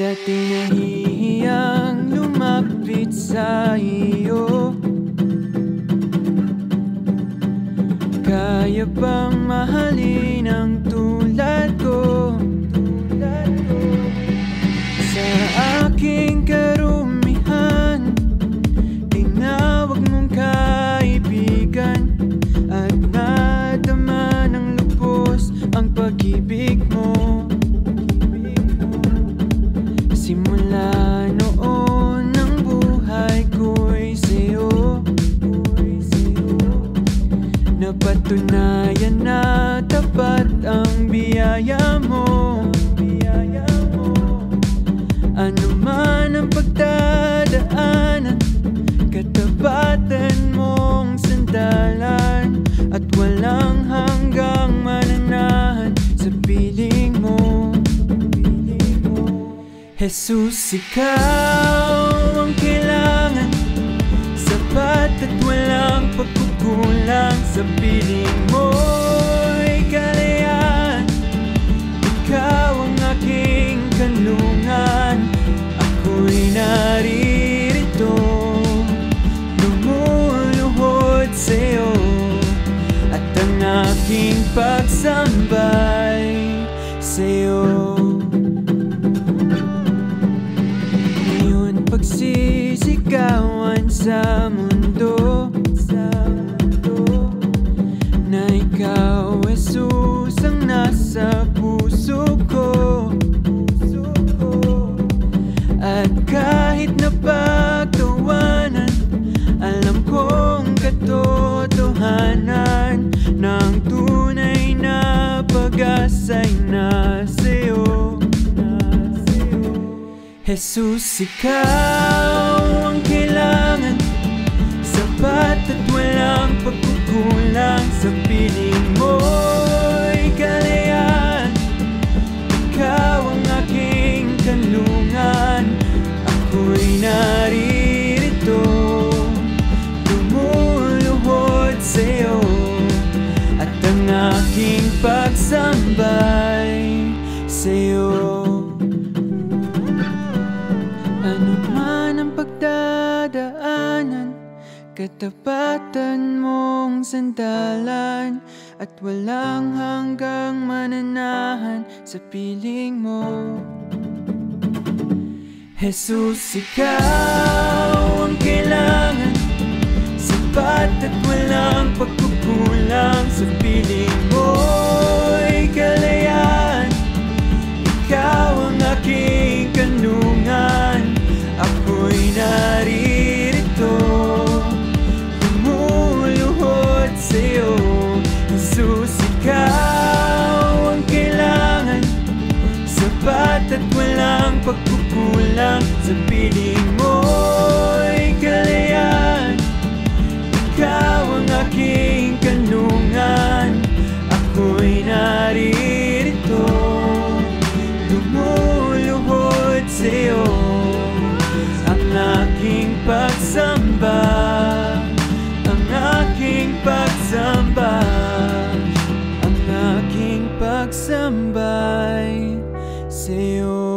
Dati nahihiyang lumapit sa iyo. Kaya bang mahalin ang tulad ko? Sa aking karumihan, tinawag mong kaibigan, at nadama ng lubos ang pag-ibig mo. Simula noon ang buhay ko'y sa'yo. Napatunayan na tapat ang biyaya mo. Ano man ang pagdadaanan, katabatan mong sandalan, at walang hanggang mananahan sa piling mo. Jesus, ikaw ang kailangan, sapat at walang pagkukulang. Sa piling mo'y kalayaan, ikaw ang aking kanlungan. Ako'y naririto, lumuluhod sa'yo, at ang aking pagsambay sa'yo. Pagsisigawan sa mundo, na ikaw, Jesus, ang nasa puso ko. At kahit napagtawanan, alam kong katotohanan ng tunay na pag-asa'y nasa'yo. Jesus, ikaw ang kailangan, sapat at walang pagkukulang. Sa piling mo'y kalayaan, ikaw ang aking kanlungan. Ako'y naririto, lumuluhod sa'yo, at ang aking pagsambay sa'yo. Ano man ang pagdadaanan, katapatan mong sandalan, at walang hanggang mananahan sa piling mo. Jesus, ikaw ang kailangan, sapat at walang pagkukulang. Sa piling mo'y kalayaan, ikaw ang aking kanlungan. Ako'y naririto, lumuluhod sa'yo. Jesus, ikaw ang kailangan, sapat at walang pagkukulang. Sa piling mo'y kalayaan, ikaw ang aking kanlungan. Ako'y naririto, lumuluhod sa'yo. Ang aking pagsamba, ang aking pagsamba, ang aking pagsambay sa'yo.